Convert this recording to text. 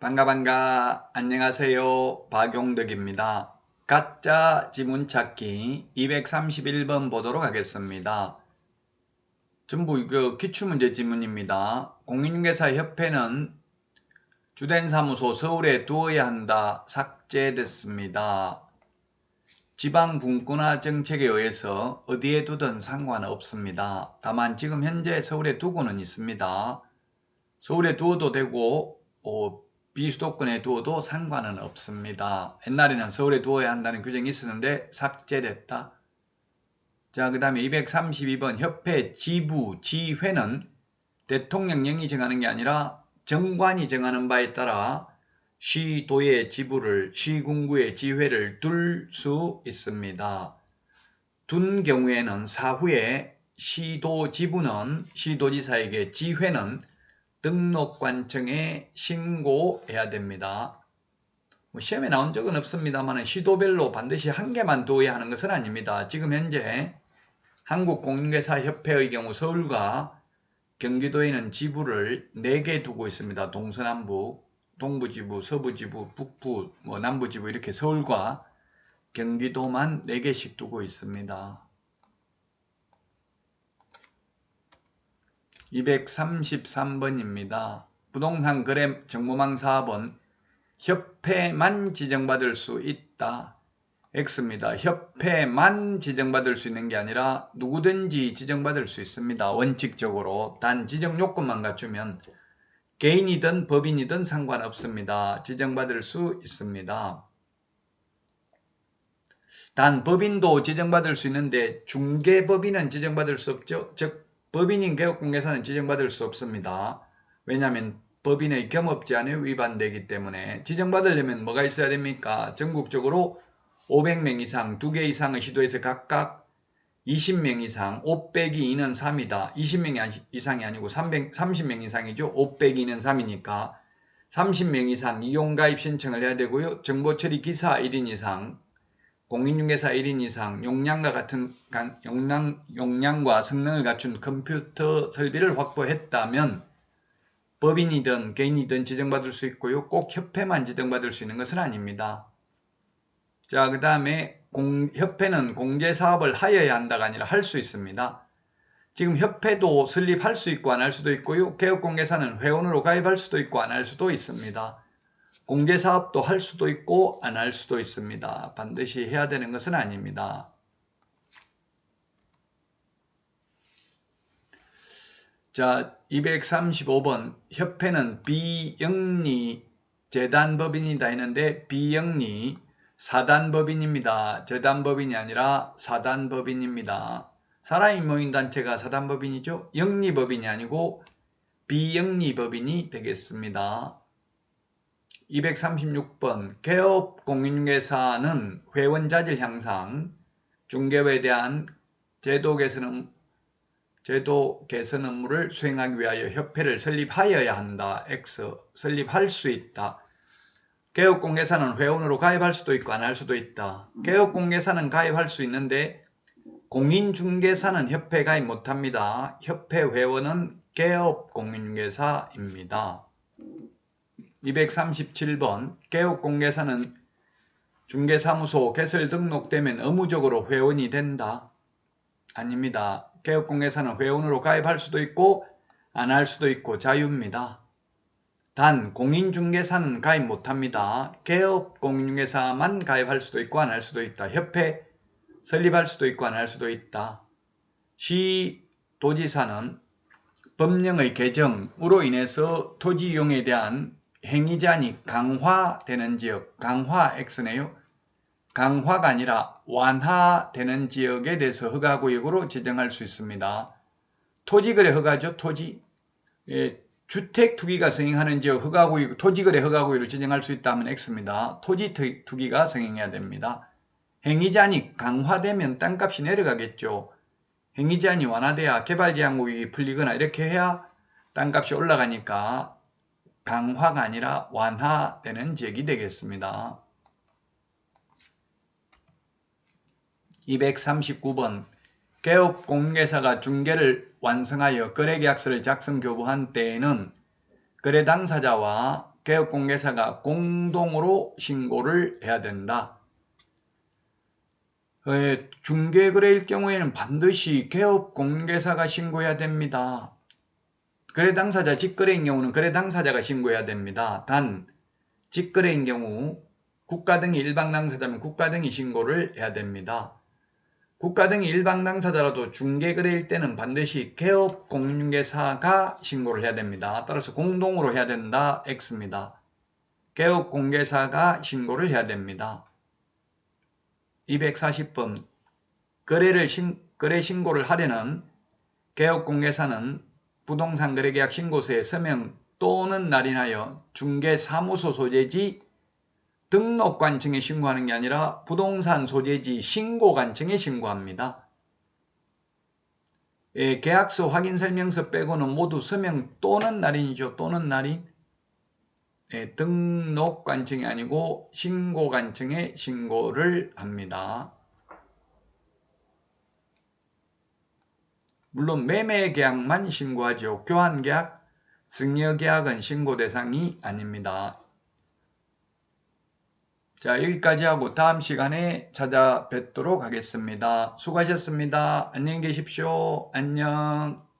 반가 안녕하세요. 박용덕입니다. 가짜 지문 찾기 231번 보도록 하겠습니다. 전부 이거 기출문제 지문입니다. 공인중개사협회는 주된 사무소 서울에 두어야 한다 삭제됐습니다. 지방분권화 정책에 의해서 어디에 두든 상관없습니다. 다만 지금 현재 서울에 두고는 있습니다. 서울에 두어도 되고 비수도권에 두어도 상관은 없습니다. 옛날에는 서울에 두어야 한다는 규정이 있었는데 삭제됐다. 자, 그 다음에 232번 협회 지부, 지회는 대통령령이 정하는 게 아니라 정관이 정하는 바에 따라 시도의 지부를, 시군구의 지회를 둘 수 있습니다. 둔 경우에는 사후에 시도 지부는 시도지사에게, 지회는 등록관청에 신고해야 됩니다. 시험에 나온 적은 없습니다만 시도별로 반드시 한 개만 두어야 하는 것은 아닙니다. 지금 현재 한국공인중개사협회의 경우 서울과 경기도에는 지부를 4개 두고 있습니다. 동서남북, 동부지부, 서부지부, 북부, 남부지부 이렇게 서울과 경기도만 4개씩 두고 있습니다. 233번입니다. 부동산 거래 정보망 사업은 협회만 지정받을 수 있다. X입니다. 협회만 지정받을 수 있는 게 아니라 누구든지 지정받을 수 있습니다. 원칙적으로. 단 지정 요건만 갖추면 개인이든 법인이든 상관없습니다. 지정받을 수 있습니다. 단 법인도 지정받을 수 있는데 중개법인은 지정받을 수 없죠. 즉 법인인 개업공개사는 지정받을 수 없습니다. 왜냐하면 법인의 겸업제한에 위반되기 때문에. 지정받으려면 뭐가 있어야 됩니까? 전국적으로 500명 이상, 2개 이상의 시도에서 각각 20명 이상, 5 빼기 2는 3이다. 20명 이상이 아니고 30명 이상이죠. 5 빼기 2는 3이니까 30명 이상 이용가입 신청을 해야 되고요. 정보처리 기사 1인 이상, 공인중개사 1인 이상, 용량과 성능을 갖춘 컴퓨터 설비를 확보했다면 법인이든 개인이든 지정받을 수 있고요. 꼭 협회만 지정받을 수 있는 것은 아닙니다. 자, 그 다음에 협회는 공개사업을 하여야 한다가 아니라 할 수 있습니다. 지금 협회도 설립할 수 있고 안 할 수도 있고요. 개업공개사는 회원으로 가입할 수도 있고 안 할 수도 있습니다. 공개사업도 할 수도 있고 안 할 수도 있습니다. 반드시 해야 되는 것은 아닙니다. 자, 235번 협회는 비영리 재단법인이다 했는데 비영리 사단법인입니다. 재단법인이 아니라 사단법인입니다. 사람이 모인 단체가 사단법인이죠. 영리법인이 아니고 비영리법인이 되겠습니다. 236번 개업공인중개사는 회원자질 향상, 중개업에 대한 제도 개선 업무를 수행하기 위하여 협회를 설립하여야 한다. X. 설립할 수 있다. 개업공개사는 회원으로 가입할 수도 있고 안 할 수도 있다. 개업공개사는 가입할 수 있는데 공인중개사는 협회 가입 못합니다. 협회 회원은 개업공인중개사입니다. 237번 개업공개사는 중개사무소 개설 등록되면 의무적으로 회원이 된다. 아닙니다. 개업공개사는 회원으로 가입할 수도 있고 안 할 수도 있고 자유입니다. 단 공인중개사는 가입 못합니다. 개업공인중개사만 가입할 수도 있고 안 할 수도 있다. 협회 설립할 수도 있고 안 할 수도 있다. 시도지사는 법령의 개정으로 인해서 토지 이용에 대한 행위 제한이 강화되는 지역, 강화 X네요. 강화가 아니라 완화되는 지역에 대해서 허가구역으로 지정할 수 있습니다. 토지거래 허가죠. 토지. 주택 투기가 성행하는 지역 허가구역, 토지거래 허가구역을 지정할 수 있다면 X입니다. 토지 투기가 성행해야 됩니다. 행위 제한이 강화되면 땅값이 내려가겠죠. 행위 제한이 완화돼야 개발 제한 구역이 풀리거나 이렇게 해야 땅값이 올라가니까 강화가 아니라 완화되는 지역이 되겠습니다. 239번 개업공개사가 중개를 완성하여 거래계약서를 작성 교부한 때에는 거래 당사자와 개업공개사가 공동으로 신고를 해야 된다. 중개거래일 경우에는 반드시 개업공개사가 신고해야 됩니다. 거래 당사자 직거래인 경우는 거래 당사자가 신고해야 됩니다. 단 직거래인 경우 국가 등이 일방 당사자면 국가 등이 신고를 해야 됩니다. 국가 등이 일방 당사자라도 중개거래일 때는 반드시 개업공개사가 신고를 해야 됩니다. 따라서 공동으로 해야 된다. X입니다. 개업공개사가 신고를 해야 됩니다. 240번 거래 신고를 하려는 개업공개사는 부동산 거래계약 신고서에 서명 또는 날인하여 중개사무소 소재지 등록관청에 신고하는 게 아니라 부동산 소재지 신고관청에 신고합니다. 계약서 확인설명서 빼고는 모두 서명 또는 날인이죠. 또는 날인. 등록관청이 아니고 신고관청에 신고를 합니다. 물론 매매계약만 신고하죠. 교환계약, 승여계약은 신고 대상이 아닙니다. 자, 여기까지 하고 다음 시간에 찾아뵙도록 하겠습니다. 수고하셨습니다. 안녕히 계십시오. 안녕.